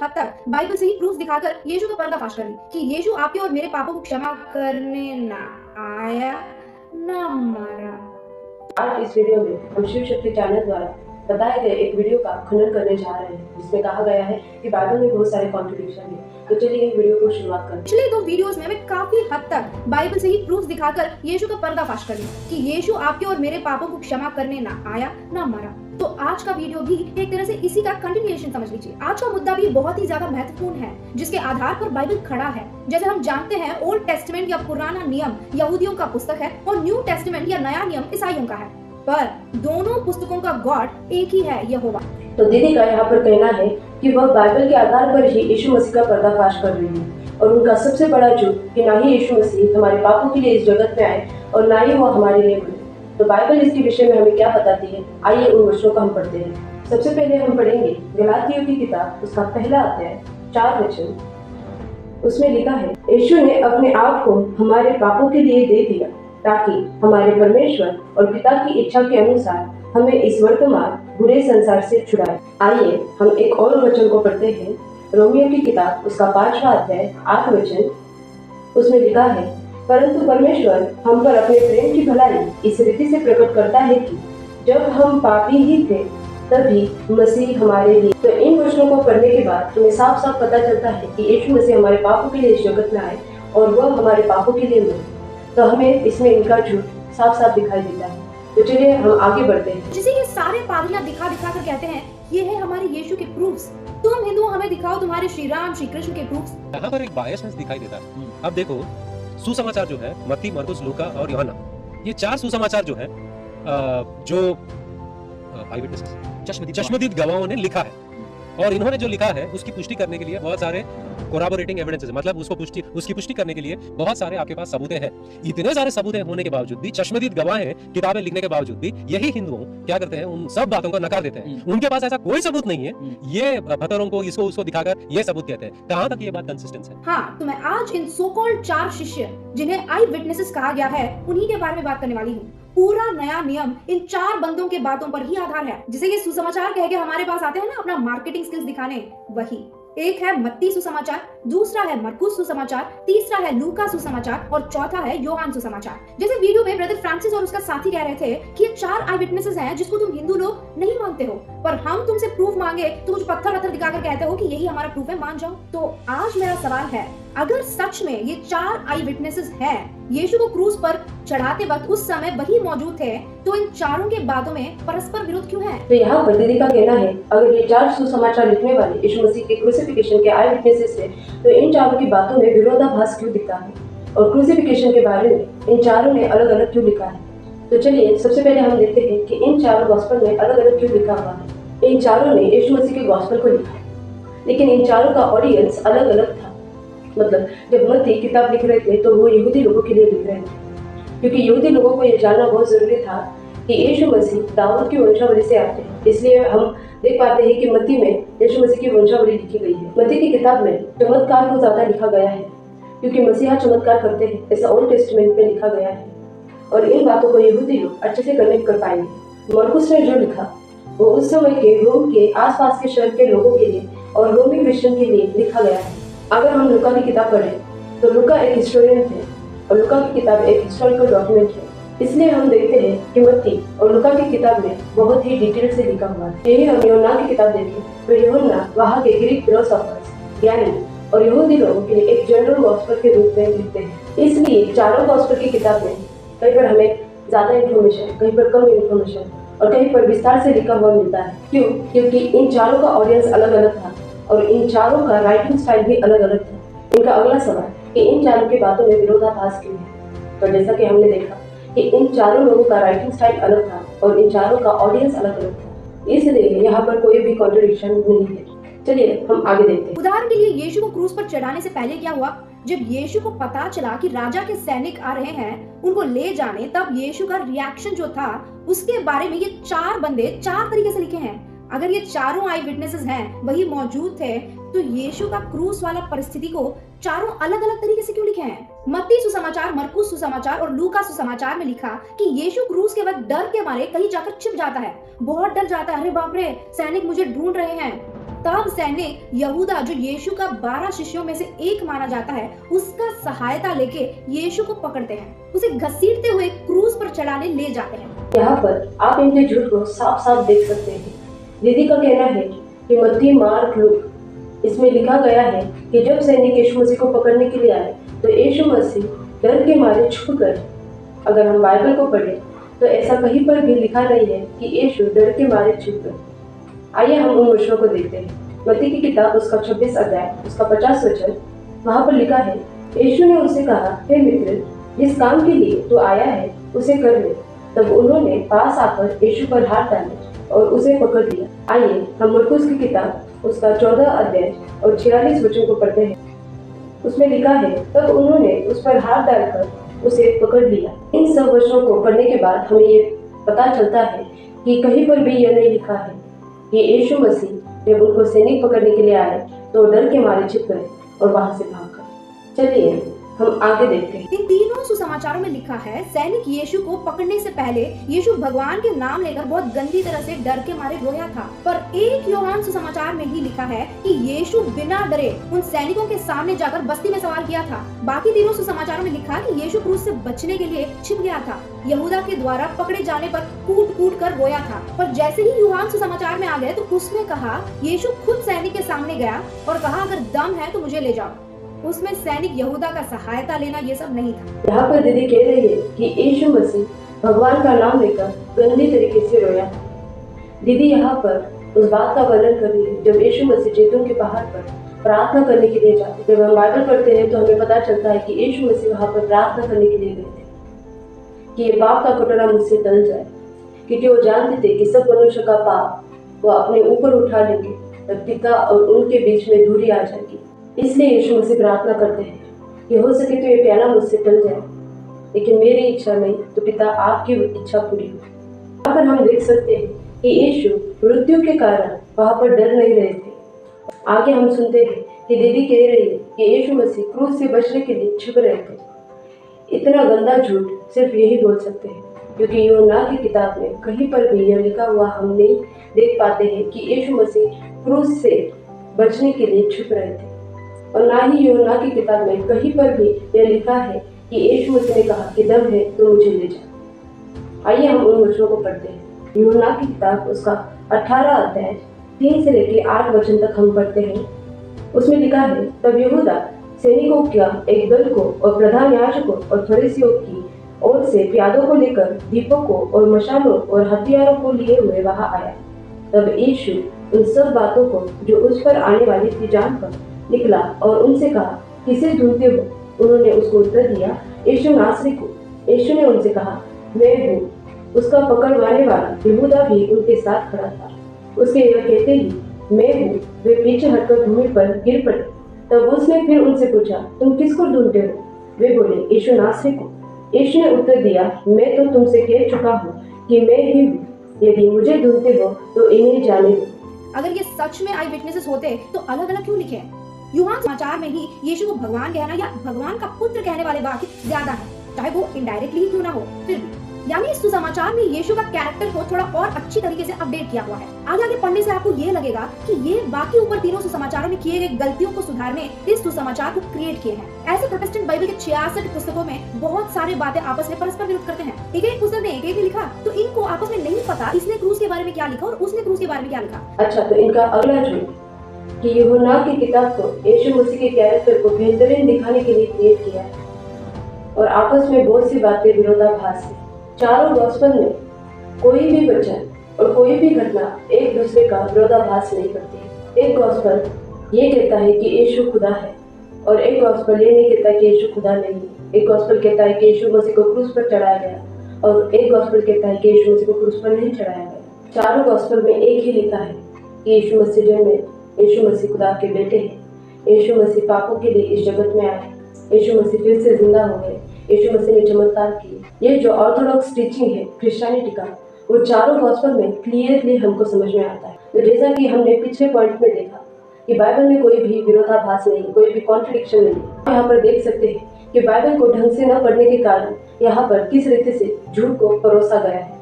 हद तक बाइबल से ही प्रूफ दिखाकर यीशु का पर्दाफाश कर दी कि यीशु आपके और मेरे पापों को क्षमा करने ना आया ना मरा। आज इस वीडियो में हम शिव शक्ति चैनल द्वारा बताए गए एक वीडियो का खंडन करने जा रहे हैं, जिसमें कहा गया है कि बाइबल में बहुत सारे कॉन्ट्रडिक्शन है। तो चलिए इन वीडियो को शुरुआत करते हैं। पिछले 2 वीडियोस में हमें काफी हद तक बाइबल से ही प्रूफ दिखाकर यीशु का पर्दाफाश कर दिया कि यीशु आपके और मेरे पापों को क्षमा करने ना आया ना मरा। तो आज का वीडियो भी एक तरह से इसी का कंटिन्यूएशन समझ लीजिए। आज का मुद्दा भी बहुत ही ज्यादा महत्वपूर्ण है, जिसके आधार पर बाइबल खड़ा है। जैसे हम जानते हैं, ओल्ड टेस्टमेंट या पुराना नियम यहूदियों का पुस्तक है और न्यू टेस्टमेंट या नया नियम ईसाइयों का है, पर दोनों पुस्तकों का गॉड एक ही है, यहोवा। तो दीदी का यहाँ पर कहना है कि वह बाइबल के आधार पर ही यीशु मसीह का पर्दाफाश कर रही है, और उनका सबसे बड़ा झूठ कि ना ही यीशु मसीह हमारे पापों के लिए इस जगत में आए और ना ही वो हमारे लिए मरे। तो बाइबल इसके विषय में हमें क्या बताती है, आइए उन वचनों को हम पढ़ते हैं। सबसे पहले हम पढ़ेंगे गलातियों की किताब, उसका पहला अध्याय 4 वचन। उसमें लिखा है, यीशु ने अपने आप को हमारे पापों के लिए दे दिया ताकि हमारे परमेश्वर और पिता की इच्छा के अनुसार हमें इस वर्तमान बुरे संसार से छुड़ाए। आइए हम एक और वचन को पढ़ते हैं, रोमियो की किताब, उसका 5वां अध्याय 8 वचन। उसमें लिखा है, परंतु परमेश्वर हम पर अपने प्रेम की भलाई इस रीति से प्रकट करता है कि जब हम पापी ही थे तभी मसीह हमारे लिए। तो इन वचनों को पढ़ने के बाद हमें साफ साफ पता चलता है कि यीशु मसीह हमारे पापों के लिए इस जगत में आए और वह हमारे पापों के लिए मरे। तो हमें इसमें इनका झूठ साफ साफ दिखाई देता है। तो चलिए हम आगे बढ़ते हैं। जिसे ये सारे पादरियां दिखा दिखा कर कहते हैं, ये है हमारे यीशु के प्रूफ्स। तुम हिंदू हमें दिखाओ तुम्हारे श्री राम श्री कृष्ण के प्रूफ्स। यहाँ पर एक बायसनेस दिखाई देता है। अब देखो, सुसमाचार जो है मत्ती, मरकुस, लूका और यूहन्ना, ये 4 सुसमाचार जो है जो चश्मदीद गवाहों ने लिखा है, और इन्होंने जो लिखा है उसकी पुष्टि करने के लिए बहुत सारे कोराबोरेटिंग एविडेंसेस, मतलब उसकी पुष्टि करने के लिए बहुत सारे आपके पास सबूतें हैं। इतने सारे सबूतें होने के बावजूद भी, चश्मदीद गवाह हैं किताबें लिखने के बावजूद भी, यही हिंदू क्या करते हैं, उन सब बातों को नकार देते हैं। उनके पास ऐसा कोई सबूत नहीं है, ये भतरों को इसको उसको दिखाकर ये सबूत कहते हैं। कहां तक ये बात कंसिस्टेंस है? हाँ, तो मैं आज इन सो कॉल्ड 4 शिष्य, जिन्हें आई विटनेसेस कहा गया है, उन्हीं के बारे में बात करने वाली हूँ। पूरा नया नियम इन 4 बंदों के बातों पर ही आधार है। जिसे ये सुसमाचार कह के हमारे पास आते हैं ना अपना मार्केटिंग स्किल्स दिखाने, वही। एक है मत्ती सुसमाचार, दूसरा है मरकुस सुसमाचार, तीसरा है लूका सुसमाचार और चौथा है योहान सुसमाचार। जैसे वीडियो में ब्रदर फ्रांसिस और उसका साथी कह रहे थे कि ये 4 आई विटनेसेस हैं जिसको तुम हिंदू लोग नहीं मानते हो, पर हम तुमसे प्रूफ मांगे तो कुछ पत्थर दिखाकर कहते हो कि यही हमारा प्रूफ है, मान जाओ। तो आज मेरा सवाल है, अगर सच में ये 4 आई विटनेसेस हैं, यीशु को क्रूस पर चढ़ाते वक्त उस समय वही मौजूद थे, तो इन चारों के बातों में परस्पर विरोध क्यों है? तो यहाँ पर दीदी का कहना है, अगर ये 4 सुसमाचार लिखने वाले यीशु मसीह के क्रूसिफिकेशन के आई विटनेसेस थे, तो इन चारों की बातों में विरोधाभास क्यों दिखता है, और क्रूसिफिकेशन के बारे में इन चारों ने अलग अलग क्यों लिखा है। तो चलिए सबसे पहले हम देखते हैं कि इन चारों गॉस्पेल में अलग अलग क्यों लिखा हुआ है। इन चारों ने यीशु मसीह के गॉस्पेल को लिखा, लेकिन इन चारों का ऑडियंस अलग अलग था। मतलब जब मत्ती किताब लिख रहे थे तो वो यहूदी लोगों के लिए लिख रहे थे, क्योंकि यहूदी लोगों को ये जानना बहुत जरूरी था कि यीशु मसीह दाऊद की वंशावली से आते हैं। इसलिए हम देख पाते हैं कि मत्ती में यीशु मसीह की वंशावली लिखी गई है। मत्ती की किताब में चमत्कार को ज्यादा लिखा गया है, क्योंकि मसीहा चमत्कार करते हैं, ऐसा ओल्ड टेस्टमेंट में लिखा गया है, और इन बातों को यहूदी लोग अच्छे से कनेक्ट कर पाएंगे। मरकुस ने जो लिखा वो उस समय के रोम के आसपास के शहर के लोगों के लिए और रोमी क्रिश्चियन के लिए लिखा गया है। अगर हम लूका की किताब पढ़ें तो लूका एक हिस्टोरियन थे और लूका की किताब एक हिस्टोरिकल डॉक्यूमेंट है। इसलिए हम देखते हैं कि मत्ती और लूका की किताब में बहुत ही डिटेल से लिखा हुआ है। यही हम यूहन्ना की किताब देखें तो यूहन्ना वहाँ के ग्रीक फिलोसोफर्स, ज्ञानी और यहूदी लोगों के लिए एक जनरल गॉस्पेल के रूप में लिखते हैं। इसलिए चारों गॉस्पेल की किताब में कहीं पर हमें ज्यादा इन्फॉर्मेशन, कहीं पर कम इन्फॉर्मेशन और कहीं पर विस्तार से लिखा हुआ मिलता है। क्यों? क्योंकि इन चारों का ऑडियंस अलग अलग था और इन चारों का राइटिंग स्टाइल भी अलग अलग था। इनका अगला सवाल कि इन चारों की बातों में विरोधाभास क्यों है? तो जैसा कि हमने देखा कि इन चारों लोगों का राइटिंग स्टाइल अलग था और इन चारों का ऑडियंस अलग अलग था, इसलिए यहाँ पर कोई भी कॉन्ट्रडिक्शन नहीं है। चलिए हम आगे देखते हैं। उदाहरण के लिए यीशु को क्रूस पर चढ़ाने से पहले क्या हुआ? जब यीशु को पता चला कि राजा के सैनिक आ रहे हैं उनको ले जाने, तब यीशु का रिएक्शन जो था उसके बारे में ये 4 बंदे 4 तरीके से लिखे हैं। अगर ये चारों आई विटनेसेस हैं, वही मौजूद थे, तो यीशु का क्रूस वाला परिस्थिति को चारों अलग अलग तरीके से क्यों लिखे हैं? मत्ती सुसमाचार, मरकुस सुसमाचार और लूका सुसमाचार में लिखा कि यीशु क्रूस के वक्त डर के मारे कहीं जाकर छिप जाता है, बहुत डर जाता है, अरे बाप रे सैनिक मुझे ढूंढ रहे हैं। तब सैनिक यहूदा, जो यीशु का 12 शिष्यों में से एक माना जाता है, उसका सहायता लेके यीशु को पकड़ते हैं, उसे घसीटते हुए क्रूज पर चढ़ाने ले जाते हैं। यहाँ पर आप इनके झूठ को साफ साफ देख सकते हैं। दीदी का कहना है कि मत्ती, मार्क, लूक, इसमें लिखा गया है कि जब सैनिक यीशु मसीह को पकड़ने के लिए आए तो यीशु मसीह डर के मारे छुप गए। अगर हम बाइबल को पढ़ें तो ऐसा कहीं पर भी लिखा नहीं है कि यीशु डर के मारे छुप गए। आइए हम उन वचनों को देखते हैं। मत्ती की किताब उसका 26 अध्याय उसका 50 वचन, वहाँ पर लिखा है, यीशु ने उनसे कहा, हे मित्र, जिस काम के लिए तू आया है उसे कर ले। तब उन्होंने पास आकर यीशु पर हाथ डाले और उसे पकड़ लिया। आइए हम मरकुस की किताब उसका 14 अध्याय और 46 वचन को पढ़ते हैं। उसमें लिखा है, तब उन्होंने उस पर हाथ डालकर उसे पकड़ लिया। इन सब वचनों को पढ़ने के बाद हमें ये पता चलता है कि कहीं पर भी यह नहीं लिखा है कि यीशु मसीह जब उनको सैनिक पकड़ने के लिए आए तो डर के मारे छिप गए और वहां से भाग गए। चलिए हम आगे देखते हैं। इन तीनों सुसमाचारों में लिखा है, सैनिक यीशु को पकड़ने से पहले यीशु भगवान के नाम लेकर बहुत गंदी तरह से डर के मारे रोया था। पर एक यूहन्ना सुसमाचार में ही लिखा है कि यीशु बिना डरे उन सैनिकों के सामने जाकर बस्ती में सवार किया था। बाकी तीनों सुसमाचारों में लिखा कि यीशु क्रूस से बचने के लिए छिप गया था, यहूदा के द्वारा पकड़े जाने पर कूट कूट कर रोया था। पर जैसे ही यूहन्ना सुसमाचार में आ गए तो उसने कहा, यीशु खुद सैनिक के सामने गया और कहा, अगर दम है तो मुझे ले जाओ। उसमें सैनिक यहूदा का सहायता लेना ये सब नहीं था। यहाँ पर दीदी कह रही है कि यीशु मसीह भगवान का नाम लेकर गंदी तरीके से रोया। दीदी यहाँ पर उस बात का वर्णन कर रही है जब यीशु मसीह जैतून के पहाड़ पर प्रार्थना करने के लिए जाते। जब हम बाइबल पढ़ते हैं तो हमें पता चलता है कि यीशु मसीह वहाँ पर प्रार्थना करने के लिए गए थे कि ये पाप का कटोरा मुझसे टल जाए, क्योंकि वो जानते थे कि सब मनुष्य का पाप वो अपने ऊपर उठा लेंगे, तब पिता और उनके बीच में दूरी आ जाएगी। इसलिए यीशु मसीह प्रार्थना करते हैं कि हो सके तो ये प्याला मुझसे टल जाए, लेकिन मेरी इच्छा नहीं तो पिता आपकी इच्छा पूरी हो। यहाँ पर हम देख सकते हैं कि यीशु मृत्यु के कारण वहाँ पर डर नहीं रहे थे। आगे हम सुनते हैं कि दीदी कह रही है कि यीशु मसीह क्रूस से बचने के लिए छिप रहे थे। इतना गंदा झूठ सिर्फ यही बोल सकते हैं, क्योंकि यूहन्ना की किताब में कहीं पर भी यह लिखा हुआ हम नहीं देख पाते हैं कि यीशु मसीह क्रूस से बचने के लिए छिप रहे थे। और ना ही यूहन्ना की किताब में कहीं पर भी यह लिखा है कि यीशु मसीह ने कहा कि दम है तो मुझे ले जाओ। आइए हम उन वचनों को पढ़ते हैं। यूहन्ना की किताब उसका 18 अध्याय 3 से लेकर 8 वचन तक हम पढ़ते हैं। उसमें लिखा है, तब यहूदा सैनिकों का एक दल को और प्रधान याजकों और फरीसियों की ओर से प्यादों को लेकर दीपकों और मशालों और हथियारों को लिए हुए वहां आया। तब यीशु उन सब बातों को जो उस पर आने वाली थी जानकर निकला और उनसे कहा, किसे ढूंढते हो? उन्होंने उसको उत्तर दिया, यीशु नासरी को। यीशु ने उनसे कहा, मैं हूँ। उसका पकड़वाने वाला यहूदा भी उनके साथ खड़ा था। उसके यह कहते ही मैं हूँ, वे पीछे हटकर भूमि पर गिर पड़े। तब उसने फिर उनसे पूछा, तुम किसको ढूंढते हो? वे बोले, यीशु नासरी को। यीशु ने उत्तर दिया, मैं तो तुमसे कह चुका हूँ कि मैं ही हूँ। यदि मुझे ढूंढते हो तो इन्हें जाने दो। अगर ये सच में आई विटनेसेस होते तो अलग अलग क्यों लिखे हैं? यूहन्ना समाचार में ही यीशु को भगवान कहना या भगवान का पुत्र कहने वाले वाक्य ज्यादा है, चाहे वो इनडायरेक्टली ही क्यों ना हो, फिर भी। यानी इस सुसमाचार में यीशु का कैरेक्टर को थोड़ा और अच्छी तरीके से अपडेट किया हुआ है। आगे आगे पढ़ने से आपको ये लगेगा कि ये बाकी ऊपर तीनों सुसमाचारों में किए गए गलतियों को सुधारने इस सुसमाचार को क्रिएट किए हैं। ऐसे प्रोटेस्टेंट बाइबल के 66 पुस्तकों में बहुत सारी बातें आपस में परस्पर विरुद्ध करते हैं। एक पुस्तक ने एक लिखा तो इनको आपस में नहीं पता इसने क्रूस के बारे में क्या लिखा और उसने क्रूस के बारे में क्या लिखा। अच्छा, तो इनका अगला झूठ कि यूहन्ना की किताब को यीशु मसीह के कैरेक्टर को बेहतरीन दिखाने के लिए क्रिएट किया है और आपस में बहुत सी बातें विरोधाभास है। चारों गॉस्पेल में कोई भी वचन और कोई भी घटना एक दूसरे का विरोधाभास नहीं करती। एक गॉस्पेल ये कहता है कि यीशु खुदा है और एक गॉस्पेल ये नहीं कहता कि यीशु खुदा नहीं है। एक गॉस्पेल कहता है कि यीशु मसीह को क्रूस पर चढ़ाया गया और एक गॉस्पेल कहता है कि यीशु मसीह को क्रूस पर नहीं चढ़ाया गया। चारों गॉस्पेल में एक ही लिखा है कि यीशु मसीह जन्मे, यीशु मसीह खुदा के बेटे हैं, यीशु मसीह पापों के लिए इस जगत में आए, यीशु मसीह फिर से जिंदा हो गए, यीशु मसीह ने चमत्कार किए। ये जो ऑर्थोडॉक्स टीचिंग है क्रिश्चियनिटी का, वो चारों गॉस्पेल में क्लियरली हमको समझ में आता है। तो जैसा कि हमने पिछले पॉइंट में देखा कि बाइबल में कोई भी विरोधाभास नहीं, कोई भी कॉन्ट्रडिक्शन नहीं। यहाँ पर देख सकते हैं कि बाइबल को ढंग से न पढ़ने के कारण यहाँ पर किस रीति से झूठ को परोसा गया है।